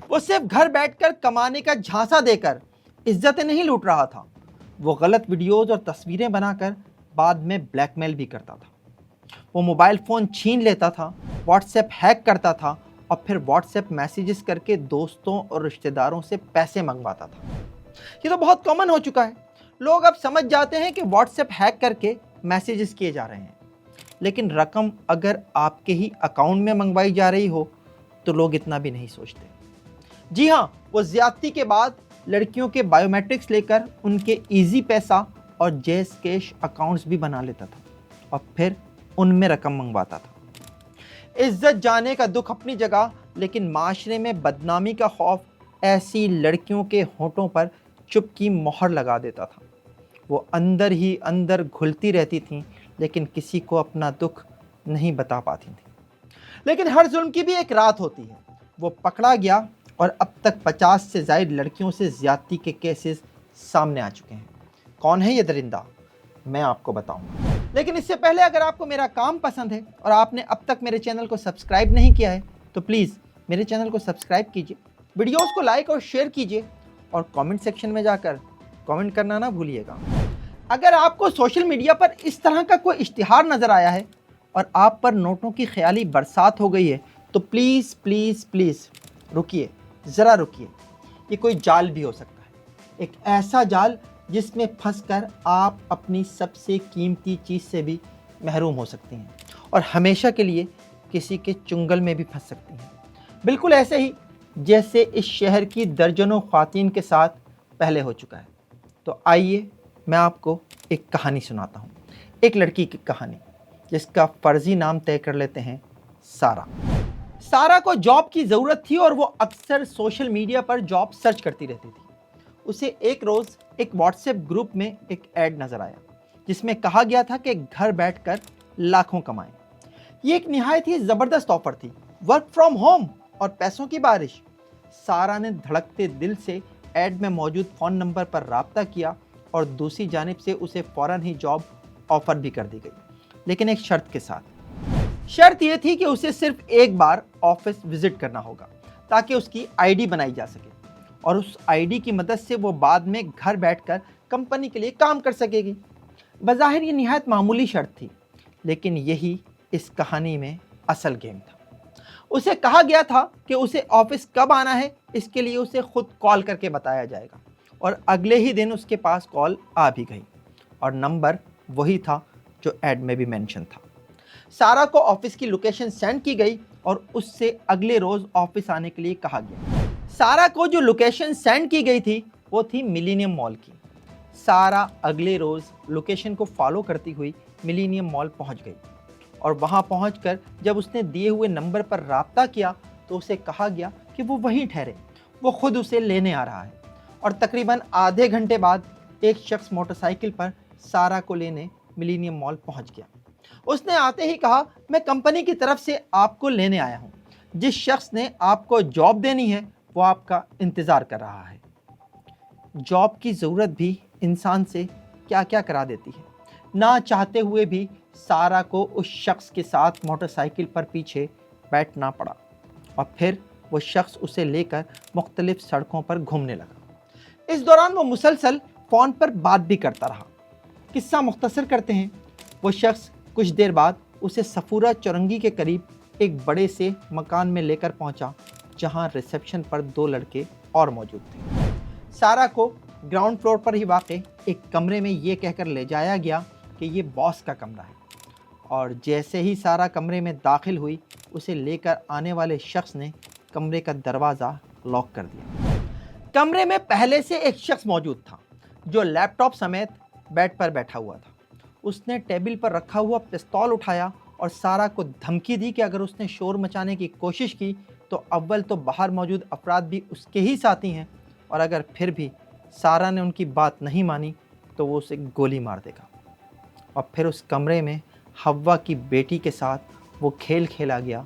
وہ صرف گھر بیٹھ کر کمانے کا جھانسا دے کر عزتیں نہیں لوٹ رہا تھا، وہ غلط ویڈیوز اور تصویریں بنا کر بعد میں بلیک میل بھی کرتا تھا۔ وہ موبائل فون چھین لیتا تھا، واٹس ایپ ہیک کرتا تھا اور پھر واٹس ایپ میسیجز کر کے دوستوں اور رشتہ داروں سے پیسے منگواتا تھا۔ یہ تو بہت کامن ہو چکا ہے، لوگ اب سمجھ جاتے ہیں کہ واٹس ایپ ہیک کر کے میسیجز کیے جا رہے ہیں، لیکن رقم اگر آپ کے ہی اکاؤنٹ میں منگوائی جا رہی ہو تو لوگ اتنا بھی نہیں سوچتے۔ جی ہاں، وہ زیادتی کے بعد لڑکیوں کے بائیو میٹرکس لے کر ان کے ایزی پیسہ اور جیز کیش اکاؤنٹس بھی بنا لیتا تھا اور پھر ان میں رقم منگواتا تھا۔ عزت جانے کا دکھ اپنی جگہ، لیکن معاشرے میں بدنامی کا خوف ایسی لڑکیوں کے ہونٹوں پر چپ کی مہر لگا دیتا تھا۔ وہ اندر ہی اندر گھلتی رہتی تھیں، لیکن کسی کو اپنا دکھ نہیں بتا پاتی تھیں۔ لیکن ہر ظلم کی بھی ایک رات ہوتی ہے۔ وہ پکڑا گیا اور اب تک 50 سے زائد لڑکیوں سے زیادتی کے کیسز سامنے آ چکے ہیں۔ کون ہے یہ درندہ؟ میں آپ کو بتاؤں گا۔ لیکن اس سے پہلے اگر آپ کو میرا کام پسند ہے اور آپ نے اب تک میرے چینل کو سبسکرائب نہیں کیا ہے تو پلیز میرے چینل کو سبسکرائب کیجئے، ویڈیوز کو لائک اور شیئر کیجئے اور کامنٹ سیکشن میں جا کر کامنٹ کرنا نہ بھولیے گا۔ اگر آپ کو سوشل میڈیا پر اس طرح کا کوئی اشتہار نظر آیا ہے اور آپ پر نوٹوں کی خیالی برسات ہو گئی ہے تو پلیز پلیز پلیز رکیے، ذرا رکیے۔ یہ کوئی جال بھی ہو سکتا ہے، ایک ایسا جال جس میں پھنس کر آپ اپنی سب سے قیمتی چیز سے بھی محروم ہو سکتی ہیں اور ہمیشہ کے لیے کسی کے چنگل میں بھی پھنس سکتی ہیں، بالکل ایسے ہی جیسے اس شہر کی درجنوں خواتین کے ساتھ پہلے ہو چکا ہے۔ تو آئیے میں آپ کو ایک کہانی سناتا ہوں، ایک لڑکی کی کہانی جس کا فرضی نام طے کر لیتے ہیں سارہ۔ سارہ کو جاب کی ضرورت تھی اور وہ اکثر سوشل میڈیا پر جاب سرچ کرتی رہتی تھی۔ اسے ایک روز ایک واٹس ایپ گروپ میں ایک ایڈ نظر آیا جس میں کہا گیا تھا کہ گھر بیٹھ کر لاکھوں کمائیں۔ یہ ایک نہایت ہی زبردست آفر تھی، ورک فرام ہوم اور پیسوں کی بارش۔ سارہ نے دھڑکتے دل سے ایڈ میں موجود فون نمبر پر رابطہ کیا اور دوسری جانب سے اسے فوراً ہی جاب آفر بھی کر دی گئی، لیکن ایک شرط کے ساتھ۔ شرط یہ تھی کہ اسے صرف ایک بار آفس وزٹ کرنا ہوگا تاکہ اس کی آئی ڈی بنائی جا سکے اور اس آئی ڈی کی مدد سے وہ بعد میں گھر بیٹھ کر کمپنی کے لیے کام کر سکے گی۔ بظاہر یہ نہایت معمولی شرط تھی، لیکن یہی اس کہانی میں اصل گیم تھا۔ اسے کہا گیا تھا کہ اسے آفس کب آنا ہے اس کے لیے اسے خود کال کر کے بتایا جائے گا، اور اگلے ہی دن اس کے پاس کال آ بھی گئی اور نمبر وہی تھا جو ایڈ میں بھی مینشن تھا۔ سارہ کو آفس کی لوکیشن سینڈ کی گئی اور اس سے اگلے روز آفس آنے کے لیے کہا گیا۔ سارہ کو جو لوکیشن سینڈ کی گئی تھی وہ تھی ملینیم مال کی۔ سارہ اگلے روز لوکیشن کو فالو کرتی ہوئی ملینیم مال پہنچ گئی اور وہاں پہنچ کر جب اس نے دیے ہوئے نمبر پر رابطہ کیا تو اسے کہا گیا کہ وہ وہیں ٹھہرے، وہ خود اسے لینے آ رہا ہے۔ اور تقریباً آدھے گھنٹے بعد ایک شخص موٹر سائیکل پر سارہ کو لینے ملینیم مال پہنچ گیا۔ اس نے آتے ہی کہا، میں کمپنی کی طرف سے آپ کو لینے آیا ہوں، جس شخص نے آپ کو جاب دینی ہے وہ آپ کا انتظار کر رہا ہے۔ جاب کی ضرورت بھی انسان سے کیا کیا کرا دیتی ہے۔ نہ چاہتے ہوئے بھی سارہ کو اس شخص کے ساتھ موٹر سائیکل پر پیچھے بیٹھنا پڑا اور پھر وہ شخص اسے لے کر مختلف سڑکوں پر گھومنے لگا۔ اس دوران وہ مسلسل فون پر بات بھی کرتا رہا۔ قصہ مختصر کرتے ہیں، وہ شخص کچھ دیر بعد اسے صفورہ چورنگی کے قریب ایک بڑے سے مکان میں لے کر پہنچا جہاں ریسیپشن پر 2 لڑکے اور موجود تھے۔ سارہ کو گراؤنڈ فلور پر ہی واقع ایک کمرے میں یہ کہہ کر لے جایا گیا کہ یہ باس کا کمرہ ہے، اور جیسے ہی سارہ کمرے میں داخل ہوئی اسے لے کر آنے والے شخص نے کمرے کا دروازہ لاک کر دیا۔ کمرے میں پہلے سے ایک شخص موجود تھا جو لیپ ٹاپ سمیت بیڈ پر بیٹھا ہوا تھا۔ اس نے ٹیبل پر رکھا ہوا پستول اٹھایا اور سارہ کو دھمکی دی کہ اگر اس نے شور مچانے کی کوشش کی تو اول تو باہر موجود افراد بھی اس کے ہی ساتھی ہیں، اور اگر پھر بھی سارہ نے ان کی بات نہیں مانی تو وہ اسے گولی مار دے گا۔ اور پھر اس کمرے میں حوا کی بیٹی کے ساتھ وہ کھیل کھیلا گیا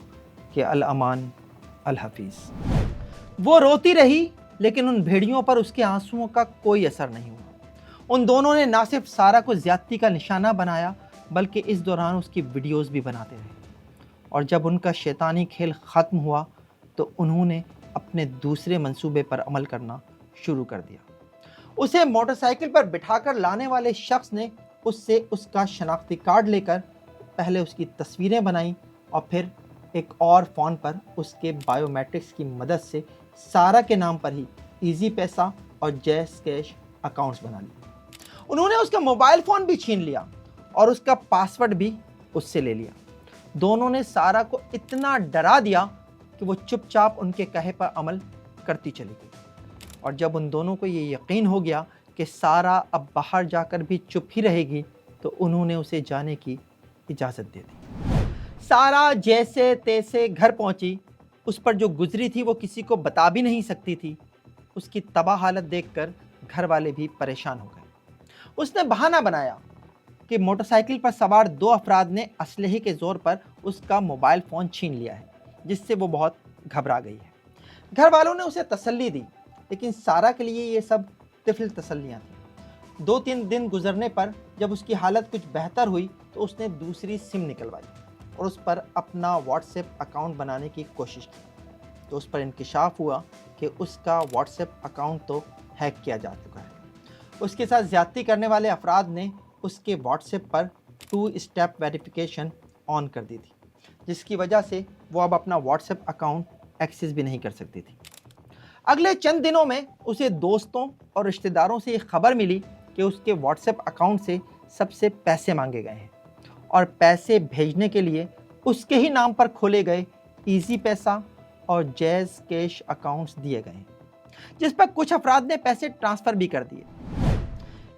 کہ الامان الحفیظ۔ وہ روتی رہی لیکن ان بھیڑیوں پر اس کے آنسوؤں کا کوئی اثر نہیں ہوا۔ ان دونوں نے نہ صرف سارہ کو زیادتی کا نشانہ بنایا بلکہ اس دوران اس کی ویڈیوز بھی بناتے رہے، اور جب ان کا شیطانی کھیل ختم ہوا تو انہوں نے اب اپنے دوسرے منصوبے پر عمل کرنا شروع کر دیا۔ اسے موٹر سائیکل پر بٹھا کر لانے والے شخص نے اس سے اس کا شناختی کارڈ لے کر پہلے اس کی تصویریں بنائیں اور پھر ایک اور فون پر اس کے بائیو میٹرکس کی مدد سے سارا کے نام پر ہی ایزی پیسہ اور جیز کیش اکاؤنٹس بنا لیے۔ انہوں نے اس کا موبائل فون بھی چھین لیا اور اس کا پاسورڈ بھی اس سے لے لیا۔ دونوں نے سارا کو اتنا ڈرا دیا کہ وہ چپ چاپ ان کے کہے پر عمل کرتی چلی گئی، اور جب ان دونوں کو یہ یقین ہو گیا کہ سارا اب باہر جا کر بھی چپ ہی رہے گی تو انہوں نے اسے جانے کی اجازت دے دی۔ سارا جیسے تیسے گھر پہنچی۔ اس پر جو گزری تھی وہ کسی کو بتا بھی نہیں سکتی تھی۔ اس کی تباہ حالت دیکھ کر گھر والے بھی پریشان ہو گئے۔ اس نے بہانہ بنایا کہ موٹر سائیکل پر سوار 2 افراد نے اسلحے کے زور پر اس کا موبائل فون چھین لیا ہے، جس سے وہ بہت گھبرا گئی ہے۔ گھر والوں نے اسے تسلی دی، لیکن سارا کے لیے یہ سب طفل تسلیاں تھیں۔ 2-3 دن گزرنے پر جب اس کی حالت کچھ بہتر ہوئی تو اس نے دوسری سم نکلوائی اور اس پر اپنا واٹس ایپ اکاؤنٹ بنانے کی کوشش کی، تو اس پر انکشاف ہوا کہ اس کا واٹس ایپ اکاؤنٹ تو ہیک کیا جا چکا ہے۔ اس کے ساتھ زیادتی کرنے والے افراد نے اس کے واٹس ایپ پر 2 اسٹیپ ویریفیکیشن آن کر دی تھی، جس کی وجہ سے وہ اب اپنا واٹس ایپ اکاؤنٹ ایکسس بھی نہیں کر سکتی تھی۔ اگلے چند دنوں میں اسے دوستوں اور رشتہ داروں سے یہ خبر ملی کہ اس کے واٹس ایپ اکاؤنٹ سے سب سے پیسے مانگے گئے ہیں اور پیسے بھیجنے کے لیے اس کے ہی نام پر کھولے گئے ایزی پیسہ اور جیز کیش اکاؤنٹس دیے گئے ہیں، جس پر کچھ افراد نے پیسے ٹرانسفر بھی کر دیے۔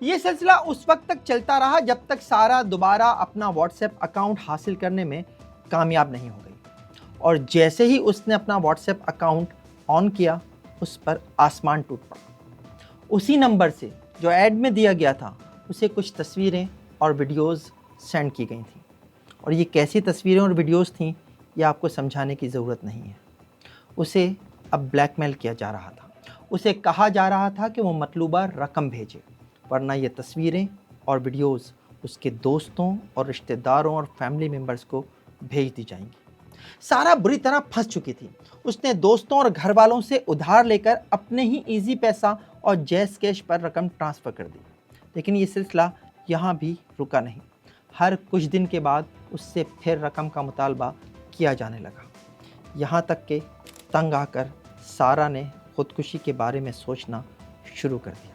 یہ سلسلہ اس وقت تک چلتا رہا جب تک سارا دوبارہ اپنا واٹس ایپ اکاؤنٹ حاصل کرنے میں کامیاب نہیں ہو گئی، اور جیسے ہی اس نے اپنا واٹس ایپ اکاؤنٹ آن کیا اس پر آسمان ٹوٹ پڑا۔ اسی نمبر سے جو ایڈ میں دیا گیا تھا اسے کچھ تصویریں اور ویڈیوز سینڈ کی گئی تھیں، اور یہ کیسی تصویریں اور ویڈیوز تھیں یہ آپ کو سمجھانے کی ضرورت نہیں ہے۔ اسے اب بلیک میل کیا جا رہا تھا۔ اسے کہا جا رہا تھا کہ وہ مطلوبہ رقم بھیجے، ورنہ یہ تصویریں اور ویڈیوز اس کے دوستوں اور رشتہ داروں اور فیملی ممبرز کو بھیج دی جائیں گی۔ سارا بری طرح پھنس چکی تھی۔ اس نے دوستوں اور گھر والوں سے ادھار لے کر اپنے ہی ایزی پیسہ اور جیز کیش پر رقم ٹرانسفر کر دی، لیکن یہ سلسلہ یہاں بھی رکا نہیں۔ ہر کچھ دن کے بعد اس سے پھر رقم کا مطالبہ کیا جانے لگا، یہاں تک کہ تنگ آ کر سارا نے خودکشی کے بارے میں سوچنا شروع کر دیا۔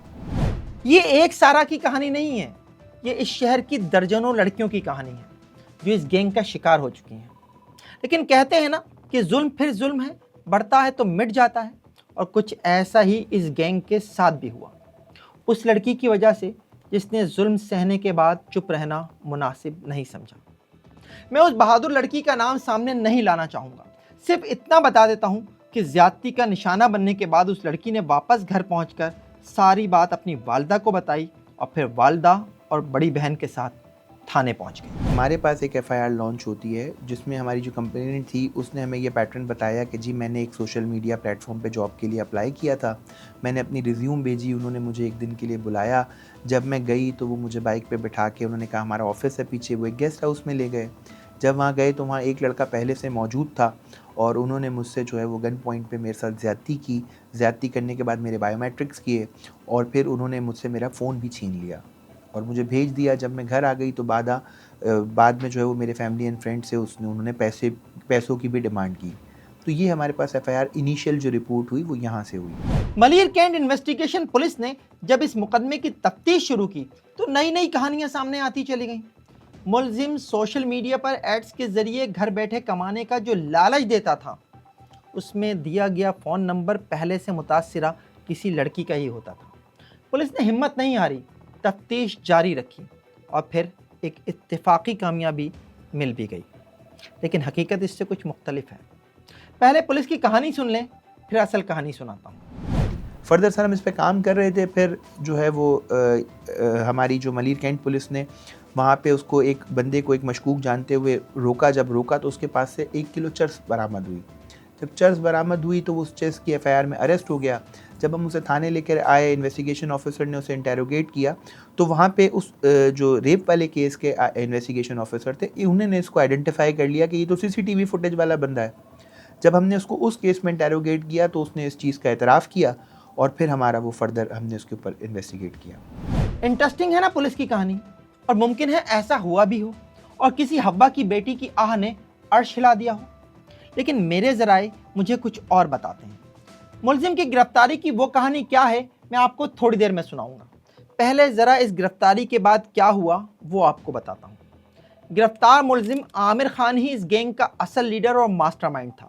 یہ ایک سارا کی کہانی نہیں ہے، یہ اس شہر کی درجنوں لڑکیوں کی کہانی ہے جو اس گینگ کا شکار ہو چکی ہیں۔ لیکن کہتے ہیں نا کہ ظلم پھر ظلم ہے، بڑھتا ہے تو مٹ جاتا ہے، اور کچھ ایسا ہی اس گینگ کے ساتھ بھی ہوا، اس لڑکی کی وجہ سے جس نے ظلم سہنے کے بعد چپ رہنا مناسب نہیں سمجھا۔ میں اس بہادر لڑکی کا نام سامنے نہیں لانا چاہوں گا، صرف اتنا بتا دیتا ہوں کہ زیادتی کا نشانہ بننے کے بعد اس لڑکی نے واپس گھر پہنچ کر ساری بات اپنی والدہ کو بتائی، اور پھر والدہ اور بڑی بہن کے ساتھ تھانے پہنچ گئی۔ ہمارے پاس ایک ایف آئی آر لانچ ہوتی ہے جس میں ہماری جو کمپلینٹ تھی اس نے ہمیں یہ پیٹرن بتایا کہ جی میں نے ایک سوشل میڈیا پلیٹ فارم پہ جاب کے لیے اپلائی کیا تھا، میں نے اپنی ریزیوم بھیجی، انہوں نے مجھے ایک دن کے لیے بلایا، جب میں گئی تو وہ مجھے بائک پہ بٹھا کے انہوں نے کہا ہمارا آفس ہے پیچھے، وہ ایک گیسٹ ہاؤس میں لے گئے۔ جب وہاں گئے تو وہاں ایک لڑکا پہلے سے موجود تھا اور انہوں نے مجھ سے جو ہے وہ گن پوائنٹ پہ میرے ساتھ زیادتی کی، زیادتی کرنے کے بعد میرے بائیو میٹرکس کیے اور پھر انہوں نے مجھ سے میرا فون بھی چھین لیا اور مجھے بھیج دیا۔ جب میں گھر آ گئی تو بعد میں جو ہے وہ میرے فیملی اینڈ فرینڈ سے انہوں نے پیسوں کی بھی ڈیمانڈ کی۔ تو یہ ہمارے پاس ایف آئی آر انیشیل جو رپورٹ ہوئی وہ یہاں سے ہوئی۔ ملیر کینٹ انویسٹیگیشن پولیس نے جب اس مقدمے کی تفتیش شروع کی تو نئی نئی کہانیاں سامنے آتی چلی گئیں۔ ملزم سوشل میڈیا پر ایڈز کے ذریعے گھر بیٹھے کمانے کا جو لالچ دیتا تھا، اس میں دیا گیا فون نمبر پہلے سے متاثرہ کسی لڑکی کا ہی ہوتا تھا۔ پولیس نے ہمت نہیں ہاری، تفتیش جاری رکھی اور پھر ایک اتفاقی کامیابی مل بھی گئی، لیکن حقیقت اس سے کچھ مختلف ہے۔ پہلے پولیس کی کہانی سن لیں، پھر اصل کہانی سناتا ہوں۔ فردر سر ہم اس پہ کام کر رہے تھے، پھر جو ہے وہ ہماری جو ملیر کینٹ پولیس نے وہاں پہ اس کو ایک بندے کو ایک مشکوک جانتے ہوئے روکا۔ جب روکا تو اس کے پاس سے 1 کلو چرس برآمد ہوئی۔ جب چرس برآمد ہوئی تو وہ اس چرس کی ایف آئی آر میں اریسٹ ہو گیا۔ جب ہم اسے تھانے لے کر آئے، انویسٹیگیشن آفیسر نے اسے انٹیروگیٹ کیا تو وہاں پہ اس جو ریپ والے کیس کے انویسٹیگیشن آفیسر تھے انہوں نے اس کو آئیڈینٹیفائی کر لیا کہ یہ تو سی سی ٹی وی فوٹیج والا بندہ ہے۔ جب ہم نے اس کو اس کیس میں انٹیروگیٹ کیا تو اس نے اس چیز کا اعتراف کیا اور پھر ہمارا وہ فردر ہم نے اس کے اوپر انویسٹیگیٹ کیا. انٹرسٹنگ ہے نا پولیس کی کہانی, اور ممکن ہے ایسا ہوا بھی ہو اور کسی حوا کی بیٹی کی آہ نے عرش ہلا دیا ہو, لیکن میرے ذرائع مجھے کچھ اور بتاتے ہیں. ملزم کی گرفتاری کی وہ کہانی کیا ہے میں آپ کو تھوڑی دیر میں سناؤں گا. پہلے ذرا اس گرفتاری کے بعد کیا ہوا وہ آپ کو بتاتا ہوں. گرفتار ملزم عامر خان ہی اس گینگ کا اصل لیڈر اور ماسٹر مائنڈ تھا,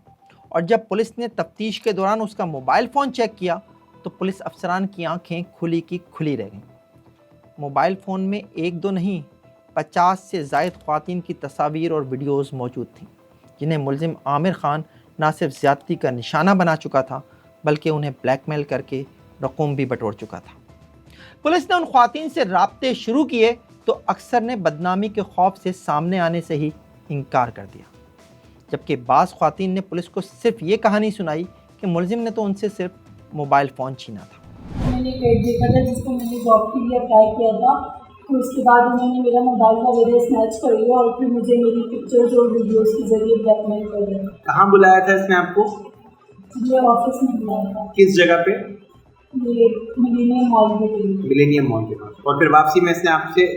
اور جب پولیس نے تفتیش کے دوران اس کا موبائل فون چیک کیا تو پولیس افسران کی آنکھیں کھلی کی کھلی رہ گئیں. موبائل فون میں ایک دو نہیں 50 سے زائد خواتین کی تصاویر اور ویڈیوز موجود تھیں, جنہیں ملزم عامر خان نہ صرف زیادتی کا نشانہ بنا چکا تھا بلکہ انہیں بلیک میل کر کے رقوم بھی بٹور چکا تھا. پولیس نے ان خواتین سے رابطے شروع کیے تو اکثر نے بدنامی کے خوف سے سامنے آنے سے ہی انکار کر دیا, جبکہ بعض خواتین نے پولیس کو صرف یہ کہانی سنائی کہ ملزم نے تو ان سے صرف موبائل فون چھینا تھا. میں نے ایک ایڈ دیکھا تھا جس کو میں نے جاب کے لیے اپلائی کیا تھا, تو اس کے بعد انہوں نے میرا موبائل کا ویڈیو سنیچ کر لیا اور پھر مجھے میری پکچرز اور ویڈیوز کے ذریعے بلیک میل کر دیا. کہاں بلایا تھا اس نے آپ کو؟ مجھے آفس میں بلایا تھا. کس جگہ پہ؟ یہ ملینیم مال کے لیے. ملینیم مال کے پاس. اور پھر واپسی میں اس نے آپ سے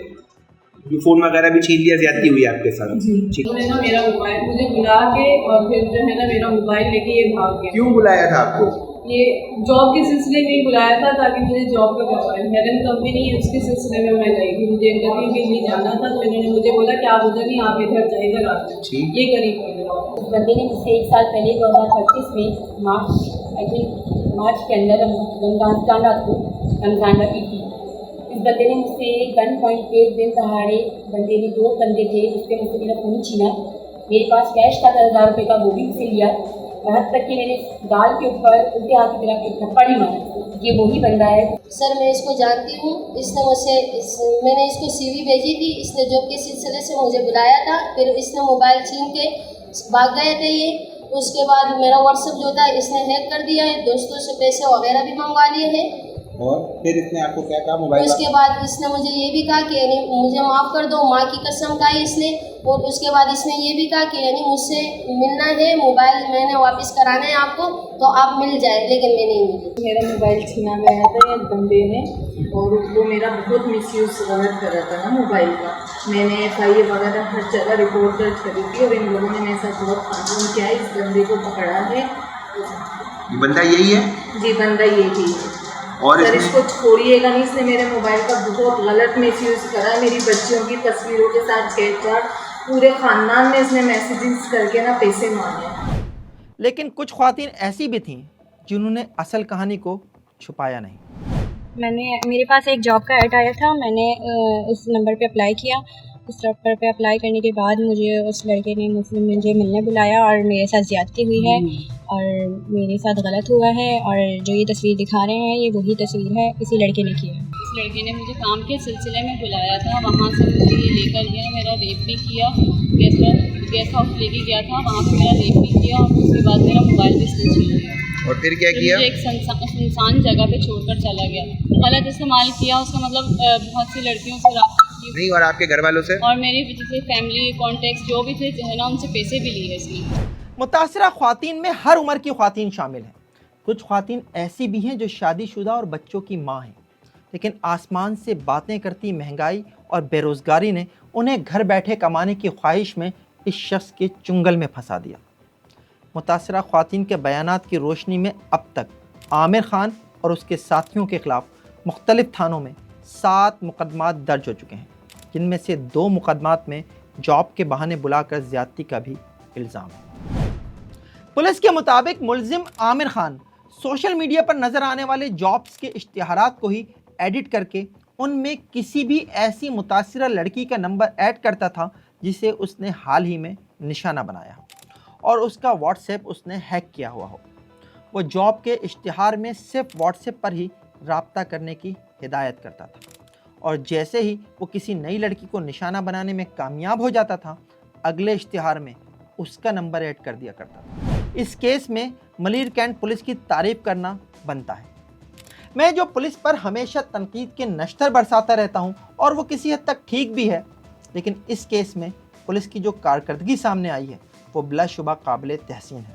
فون وغیرہ بھی چھین لیا, زیادتی ہوئی آپ کے ساتھ؟ جی. انہوں نے نا میرا موبائل مجھے بلا کے اور پھر جو ہے نا میرا موبائل لے کے یہ بھاگ گیا. کیوں بلایا تھا آپ کو؟ یہ جاب کے سلسلے میں ہی بلایا تھا تاکہ مجھے جاب کا کروایا. ہیلن کمپنی ہے اس کے سلسلے میں گئی تھی, مجھے انٹرویو کے لیے جانا تھا, تو انہوں نے مجھے بولا کہ آپ ادھر نہیں, آپ ادھر جائیں, ادھر آ جائیں, یہ قریب کر دیا. اس بندے نے مجھ سے 1 سال پہلے 2025 میں مارچ کے اندر رمضان رکھی تھی. اس بندے نے مجھ سے گن پوائنٹ پہ دن دہاڑے بندے نے 2 بندے تھے جس پہ مجھ سے میرا فون چھینا. میرے پاس کیش تھا 10,000 روپے کا, وہ بھی مجھ سے لیا. یہاں تک کہ میرے گال کے اوپر الٹے ہاتھ کی طرح تھپڑ ہی مارا. یہ وہی بندہ ہے. سر میں اس کو جانتی ہوں. اس نے مجھ سے میں نے اس کو سی وی بھیجی تھی, اس نے جاب کے سلسلے سے مجھے بلایا تھا. پھر اس نے موبائل چھین کے بھاگ گئے تھے یہ. اس کے بعد میرا واٹس ایپ جو تھا اس نے ہیک کر دیا ہے, دوستوں سے پیسے وغیرہ بھی منگوا لیے ہیں. اور پھر اس نے آپ کو کیا کہا موبائل؟ اس کے بعد اس نے مجھے یہ بھی کہا کہ یعنی مجھے معاف کر دو, ماں کی قسم کھائی اس نے. اور اس کے بعد اس نے یہ بھی کہا کہ یعنی مجھ سے ملنا ہے, موبائل میں نے واپس کرانا ہے آپ کو, تو آپ مل جائے, لیکن میں نہیں ملی. میرا موبائل چھینا گیا تھا ایک بندے نے, اور وہ میرا بہت مس یوز غلط کر رہا تھا نا موبائل کا. میں نے FIA وغیرہ ہر جگہ رپورٹ درج کری تھی, اور ان لوگوں نے میرے ساتھ بہت قانون کیا ہے. اس بندے کو پکڑا ہے. بندہ یہی ہے؟ جی بندہ یہی ہے. اور سر اس کو چھوڑیے گا نہیں, اس نے میرے موبائل کا بہت غلط مس یوز کرا ہے. میری بچیوں کی تصویروں کے ساتھ چھیڑ چھاڑ, پورے خاندان میں اس نے میسیجز کر کے نا پیسے مانگے. لیکن کچھ خواتین ایسی بھی تھیں جنہوں نے اصل کہانی کو چھپایا نہیں. میرے پاس ایک جاب کا ایڈ آیا تھا, میں نے اس نمبر پہ اپلائی کیا. اس نمبر پہ اپلائی کرنے کے بعد مجھے اس لڑکے نے مجھے ملنے بلایا اور میرے ساتھ زیادتی ہوئی ہے اور میرے ساتھ غلط ہوا ہے. اور جو یہ تصویر دکھا رہے ہیں یہ وہی تصویر ہے, اسی لڑکے نے کی ہے. اس لڑکے نے مجھے کام کے سلسلے میں بلایا تھا, وہاں سے مجھے یہ لے کر گیا, میرا ریپ بھی کیا. گیسٹ ہاؤس لے کے گیا تھا, وہاں پہ میرا ریپ بھی کیا, اور اس کے بعد میرا موبائل بھی اسے چھین لیا. اور پھر کیا کیا؟ مجھے ایک سنسان جگہ پہ چھوڑ کر چلا گیا. غلط استعمال کیا اس کا, مطلب بہت سی لڑکیوں سے رابطہ کیا. نہیں, اور آپ کے گھر والوں سے؟ اور میری وجہ سے فیملی کانٹیکٹس جو بھی تھے ہے نا, ان سے پیسے بھی لیے اس نے. متاثرہ خواتین میں ہر عمر کی خواتین شامل ہیں. کچھ خواتین ایسی بھی ہیں جو شادی شدہ اور بچوں کی ماں ہیں, لیکن آسمان سے باتیں کرتی مہنگائی اور بے روزگاری نے انہیں گھر بیٹھے کمانے کی خواہش میں اس شخص کے چنگل میں پھنسا دیا. متاثرہ خواتین کے بیانات کی روشنی میں اب تک عامر خان اور اس کے ساتھیوں کے خلاف مختلف تھانوں میں 7 مقدمات درج ہو چکے ہیں, جن میں سے 2 مقدمات میں جاب کے بہانے بلا کر زیادتی کا بھی الزام ہے. پولیس کے مطابق ملزم عامر خان سوشل میڈیا پر نظر آنے والے جابز کے اشتہارات کو ہی ایڈٹ کر کے ان میں کسی بھی ایسی متاثرہ لڑکی کا نمبر ایڈ کرتا تھا جسے اس نے حال ہی میں نشانہ بنایا اور اس کا واٹس ایپ اس نے ہیک کیا ہوا ہو. وہ جاب کے اشتہار میں صرف واٹس ایپ پر ہی رابطہ کرنے کی ہدایت کرتا تھا, اور جیسے ہی وہ کسی نئی لڑکی کو نشانہ بنانے میں کامیاب ہو جاتا تھا, اگلے اشتہار میں اس کا نمبر ایڈ کر دیا کرتا تھا. اس کیس میں ملیر کینٹ پولیس کی تعریف کرنا بنتا ہے. میں جو پولیس پر ہمیشہ تنقید کے نشتر برساتا رہتا ہوں, اور وہ کسی حد تک ٹھیک بھی ہے, لیکن اس کیس میں پولیس کی جو کارکردگی سامنے آئی ہے وہ بلا شبہ قابل تحسین ہے.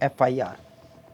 FIR